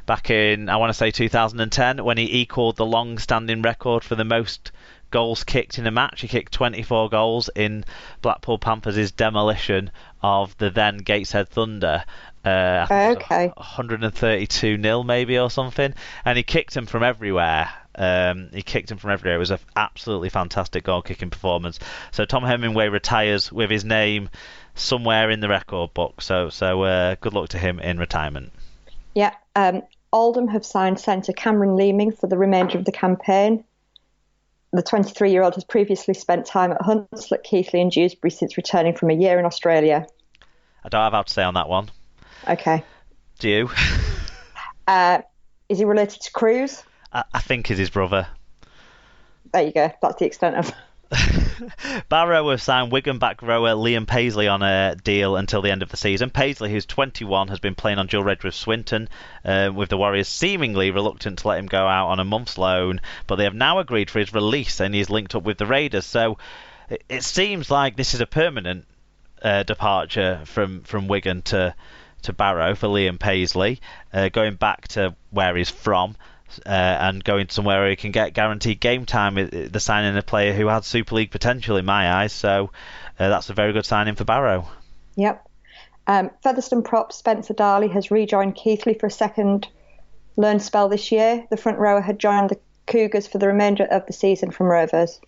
back in, I want to say 2010, when he equalled the long-standing record for the most goals kicked in a match. He kicked 24 goals in Blackpool Panthers' demolition of the then Gateshead Thunder. I think it was 132-0 maybe or something, and he kicked him from everywhere. It was an absolutely fantastic goal-kicking performance. So Tom Hemingway retires with his name somewhere in the record book. So good luck to him in retirement. Yeah. Oldham have signed centre Cameron Leeming for the remainder of the campaign. The 23-year-old has previously spent time at Hunslet, Keighley and Dewsbury since returning from a year in Australia. I don't have how to say on that one. Okay. Do you? Is he related to Cruz? I think he's his brother. There you go. That's the extent of... Barrow have signed Wigan back rower Liam Paisley on a deal until the end of the season. Paisley, who's 21, has been playing on dual reg with Swinton, with the Warriors seemingly reluctant to let him go out on a month's loan, but they have now agreed for his release and he's linked up with the Raiders. So it seems like this is a permanent departure from Wigan to Barrow for Liam Paisley, going back to where he's from. And going somewhere where he can get guaranteed game time, the signing a player who had Super League potential in my eyes. So that's a very good signing for Barrow. Yep. Featherstone prop Spencer Darley has rejoined Keighley for a second loan spell this year. The front rower had joined the Cougars for the remainder of the season from Rovers.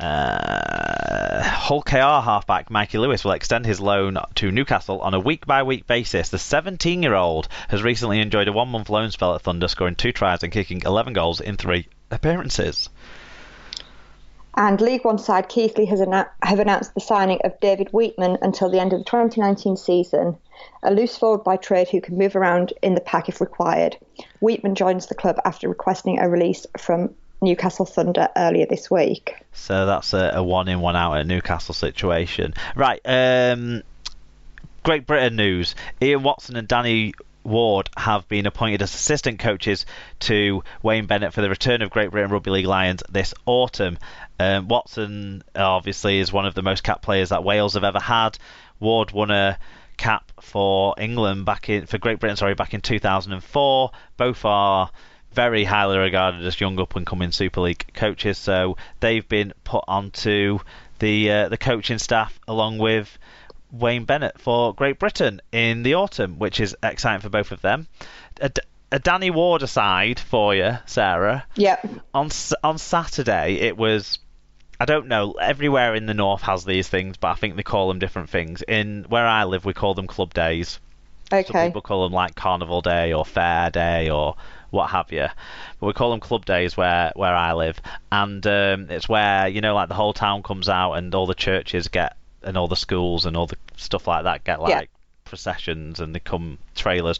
Hull KR halfback Mikey Lewis will extend his loan to Newcastle on a week-by-week basis. The 17-year-old has recently enjoyed a one-month loan spell at Thunder, scoring 2 tries and kicking 11 goals in 3 appearances. And League One side Keighley have announced the signing of David Wheatman until the end of the 2019 season, a loose forward by trade who can move around in the pack if required. Wheatman joins the club after requesting a release from Newcastle Thunder earlier this week. So that's a one in, one out at Newcastle situation. Right, Great Britain news. Ian Watson and Danny Ward have been appointed as assistant coaches to Wayne Bennett for the return of Great Britain Rugby League Lions this autumn. Watson obviously is one of the most capped players that Wales have ever had. Ward won a cap for England back in 2004. Both are very highly regarded as young up-and-coming Super League coaches, so they've been put onto the coaching staff along with Wayne Bennett for Great Britain in the autumn, which is exciting for both of them. A Danny Ward aside for you, Sarah. Yeah. On Saturday, it was, I don't know, everywhere in the north has these things, but I think they call them different things. In where I live, we call them club days. Okay. Some people call them like Carnival Day or Fair Day or what have you, but we call them club days where I live, and it's where, you know, like the whole town comes out and all the churches get, and all the schools and all the stuff like that get like processions, and they come trailers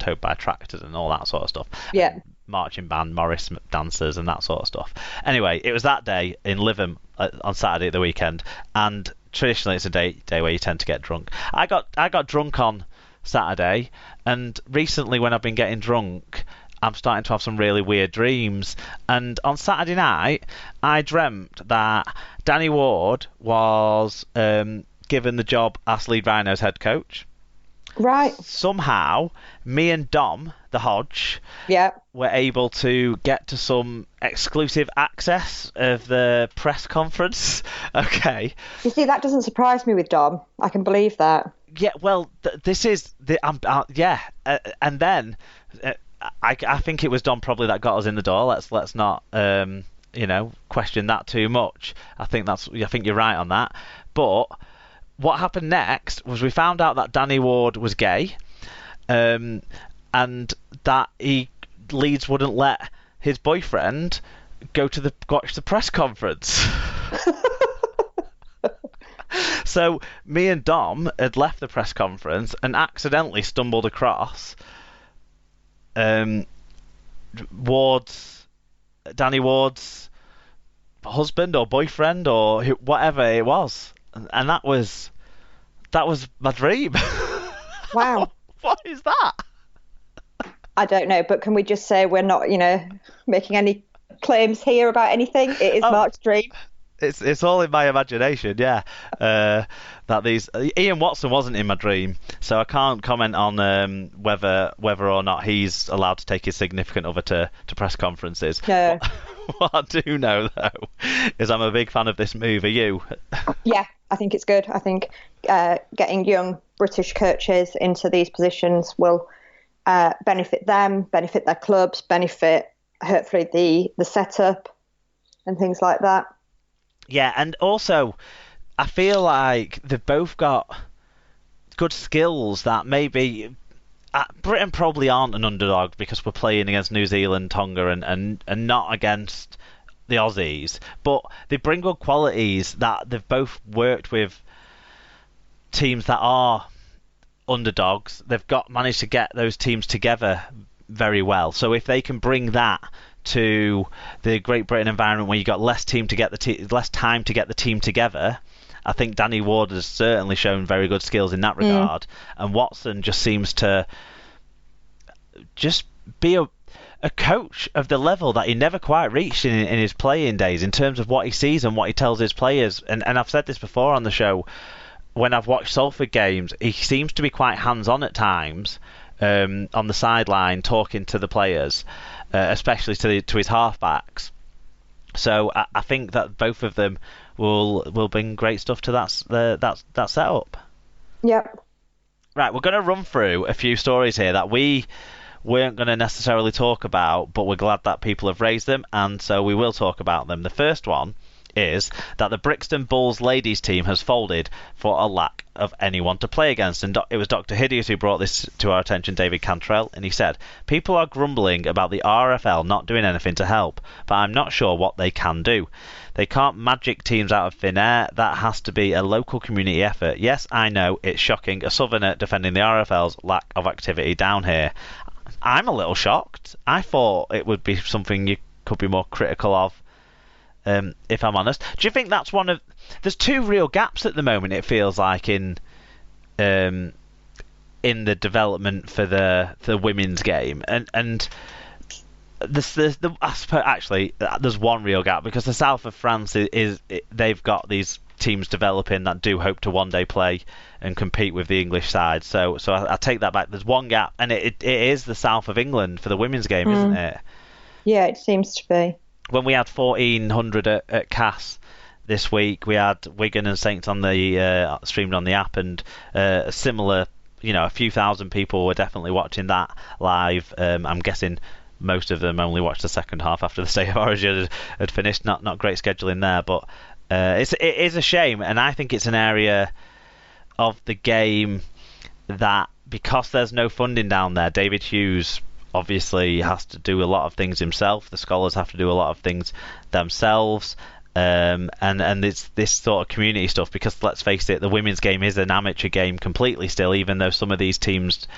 towed by tractors and all that sort of stuff. Yeah. Marching band, Morris dancers and that sort of stuff. Anyway, it was that day in Lytham on Saturday at the weekend, and traditionally it's a day where you tend to get drunk. I got drunk on Saturday, and recently when I've been getting drunk, I'm starting to have some really weird dreams. And on Saturday night, I dreamt that Danny Ward was given the job as Leeds Rhinos head coach. Right. Somehow, me and Dom, the Hodge, were able to get to some exclusive access of the press conference. Okay. You see, that doesn't surprise me with Dom. I can believe that. Yeah, well, this is... and then... I think it was Dom probably that got us in the door. Let's not question that too much. I think you're right on that. But what happened next was we found out that Danny Ward was gay, and that Leeds wouldn't let his boyfriend go to watch the press conference. So me and Dom had left the press conference and accidentally stumbled across Danny Ward's husband or boyfriend or whatever it was, and that was my dream. Wow. What is that? I don't know, but can we just say we're not, making any claims here about anything? It is Mark's dream. It's all in my imagination, yeah. That these Ian Watson wasn't in my dream, so I can't comment on whether or not he's allowed to take his significant other to press conferences. No. What I do know though is I'm a big fan of this move. Are you? Yeah, I think it's good. I think getting young British coaches into these positions will benefit them, benefit their clubs, benefit hopefully the setup and things like that. Yeah, and also I feel like they've both got good skills that maybe Britain probably aren't an underdog because we're playing against New Zealand, Tonga, and not against the Aussies. But they bring good qualities that they've both worked with teams that are underdogs. They've managed to get those teams together very well. So if they can bring that to the Great Britain environment where you got less time to get the team together, I think Danny Ward has certainly shown very good skills in that regard, and Watson just seems to just be a coach of the level that he never quite reached in his playing days in terms of what he sees and what he tells his players. And I've said this before on the show, when I've watched Salford games, he seems to be quite hands-on at times on the sideline talking to the players, especially to his halfbacks. So I think that both of them will bring great stuff to that setup. Yep. Right, we're going to run through a few stories here that we weren't going to necessarily talk about, but we're glad that people have raised them, and so we will talk about them. The first one is that the Brixton Bulls ladies team has folded for a lack of anyone to play against, and it was Dr. Hideous who brought this to our attention, David Cantrell, and he said, people are grumbling about the RFL not doing anything to help, but I'm not sure what they can do. They can't magic teams out of thin air. That has to be a local community effort. Yes, I know, it's shocking, a southerner defending the RFL's lack of activity down here. I'm a little shocked. I thought it would be something you could be more critical of, if I'm honest. Do you think that's one of... There's two real gaps at the moment, it feels like, in the development for the women's game. And there's one real gap, because the south of France they've got these teams developing that do hope to one day play and compete with the English side. So I take that back. There's one gap, and it is the south of England for the women's game, isn't it? Yeah, it seems to be. When we had 1,400 at Cass this week, we had Wigan and Saints on the streamed on the app, and a similar, a few thousand people were definitely watching that live. I'm guessing most of them only watched the second half after the State of Origin had finished. Not great scheduling there, but it is a shame, and I think it's an area of the game that, because there's no funding down there, David Hughes obviously has to do a lot of things himself. The scholars have to do a lot of things themselves, and it's this sort of community stuff, because let's face it, the women's game is an amateur game completely still, even though some of these teams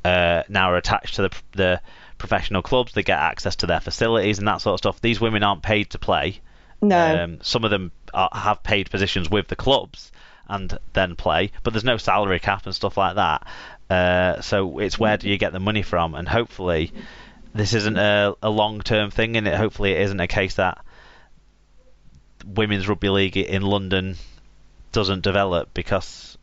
now are attached to the professional clubs. They get access to their facilities and that sort of stuff. These women aren't paid to play. No. Some of them have paid positions with the clubs and then play, but there's no salary cap and stuff like that. So it's where do you get the money from? And hopefully this isn't a long-term thing, and hopefully it isn't a case that women's rugby league in London doesn't develop, because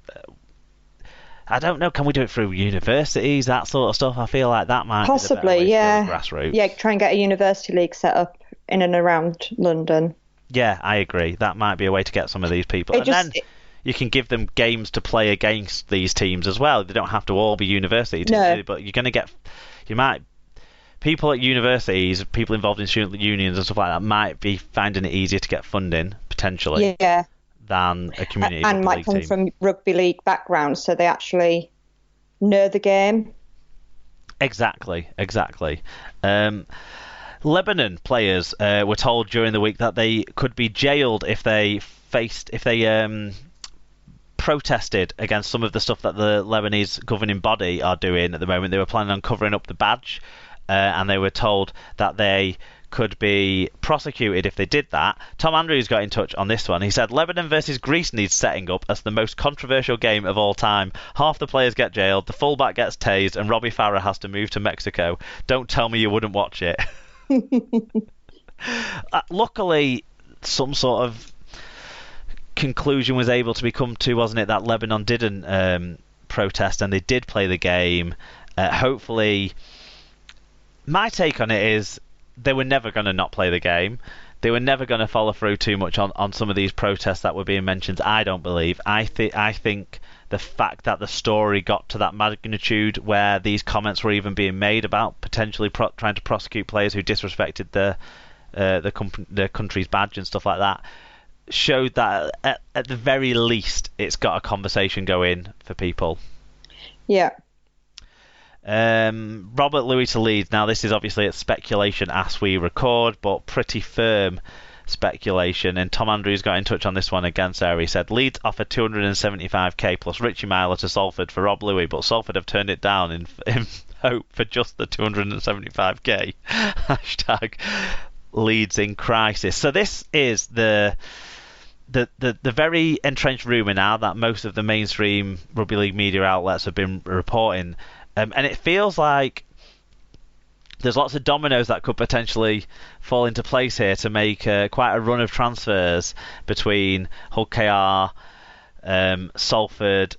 I don't know, can we do it through universities, that sort of stuff? I feel like that might possibly be the better way yeah to go, grassroots. Yeah, try and get a university league set up in and around London. Yeah, I agree. That might be a way to get some of these people. Then you can give them games to play against these teams as well. They don't have to all be university teams, but you're going to get... People at universities, people involved in student unions and stuff like that, might be finding it easier to get funding, potentially, than a community and might come from rugby league backgrounds, so they actually know the game. Exactly. Lebanon players were told during the week that they could be jailed if they protested against some of the stuff that the Lebanese governing body are doing at the moment. They were planning on covering up the badge, and they were told that they could be prosecuted if they did that. Tom Andrews got in touch on this one. He said, Lebanon versus Greece needs setting up as the most controversial game of all time. Half the players get jailed, the fullback gets tased, and Robbie Farah has to move to Mexico. Don't tell me you wouldn't watch it. Luckily, some sort of conclusion was able to be come to, wasn't it, that Lebanon didn't protest and they did play the game. Hopefully, my take on it is they were never going to not play the game. They were never going to follow through too much on some of these protests that were being mentioned. I don't believe. I think the fact that the story got to that magnitude where these comments were even being made about potentially trying to prosecute players who disrespected the country's badge and stuff like that showed that at the very least it's got a conversation going for people. Yeah. Robert Louis to Leeds. Now this is obviously it's speculation as we record, but pretty firm speculation. And Tom Andrews got in touch on this one again, Sarah. He said Leeds offered 275k plus Richie Myler to Salford for Rob Louis, but Salford have turned it down in hope for just the 275k. Hashtag Leeds in crisis. So this is the very entrenched rumour now that most of the mainstream rugby league media outlets have been reporting. And it feels like there's lots of dominoes that could potentially fall into place here to make quite a run of transfers between Hull KR, Salford,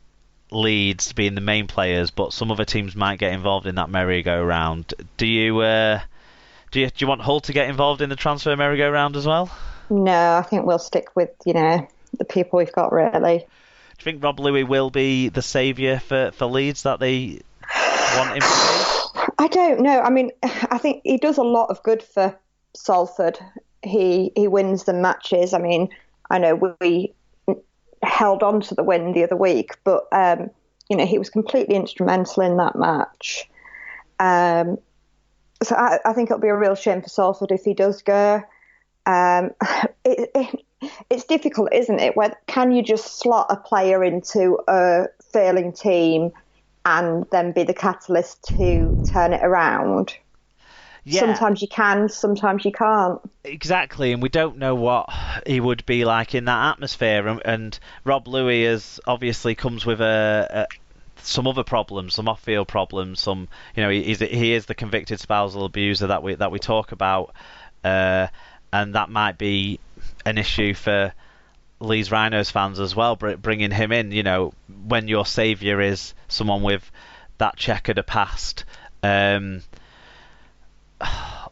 Leeds being the main players, but some other teams might get involved in that merry-go-round. Do you want Hull to get involved in the transfer merry-go-round as well? No, I think we'll stick with the people we've got, really. Do you think Rob Louis will be the saviour for Leeds that they want him to be? I don't know. I mean, I think he does a lot of good for Salford. He wins the matches. I mean, I know we held on to the win the other week, but he was completely instrumental in that match. So I think it'll be a real shame for Salford if he does go. It's difficult, isn't it? Can you just slot a player into a failing team and then be the catalyst to turn it around? Yeah. Sometimes you can, sometimes you can't. Exactly, and we don't know what he would be like in that atmosphere. And Rob Louis obviously comes with some other problems, some off-field problems. Some, he is the convicted spousal abuser that we talk about, and that might be an issue for Leeds Rhinos fans as well, bringing him in. When your saviour is someone with that checkered a past.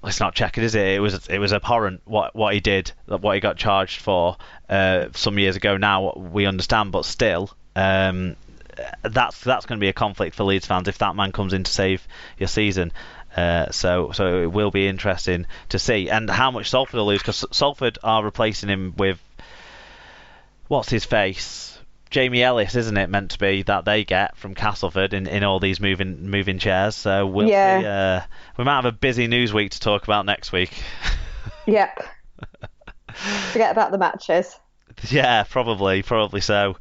It's not checkered, is it? It was abhorrent what he did, what he got charged for some years ago. Now we understand, but still, that's going to be a conflict for Leeds fans if that man comes in to save your season. So it will be interesting to see, and how much Salford will lose, because Salford are replacing him with what's his face, Jamie Ellis, isn't it meant to be, that they get from Castleford in all these moving chairs. So we'll see, we might have a busy news week to talk about next week. Yep. Forget about the matches. Yeah, probably so.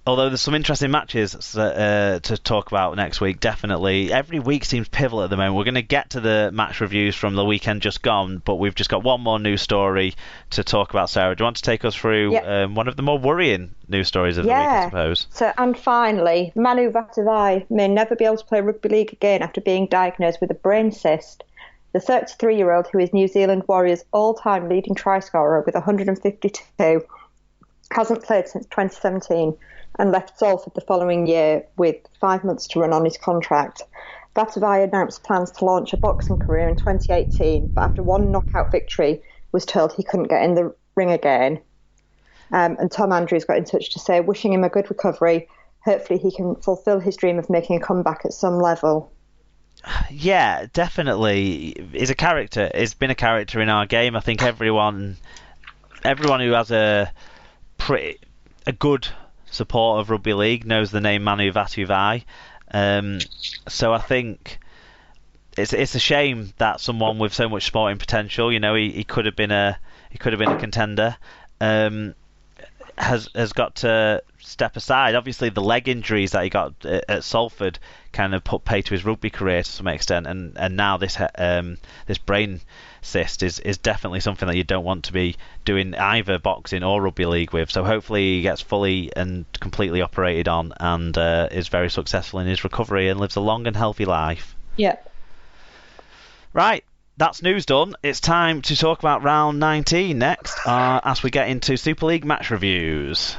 Although there's some interesting matches to talk about next week, definitely. Every week seems pivotal at the moment. We're going to get to the match reviews from the weekend just gone, but we've just got one more news story to talk about. Sarah, do you want to take us through one of the more worrying news stories of the week, I suppose? And finally, Manu Vatuvei may never be able to play rugby league again after being diagnosed with a brain cyst. The 33-year-old, who is New Zealand Warriors' all-time leading try scorer with 152, hasn't played since 2017 and left Salford the following year with 5 months to run on his contract. Vatuvei announced plans to launch a boxing career in 2018, but after one knockout victory was told he couldn't get in the ring again. And Tom Andrews got in touch to say, wishing him a good recovery. Hopefully he can fulfil his dream of making a comeback at some level. Yeah, definitely. He's a character. He's been a character in our game. I think everyone who has a good support of rugby league knows the name Manu Vatuvei. So I think it's a shame that someone with so much sporting potential, he could have been a contender, has got to step aside. Obviously, the leg injuries that he got at Salford kind of put pay to his rugby career to some extent, and now this brain cyst is definitely something that you don't want to be doing either boxing or rugby league with. So hopefully he gets fully and completely operated on and is very successful in his recovery and lives a long and healthy life. Yeah. Right. That's news done. It's time to talk about round 19 next, as we get into Super League match reviews.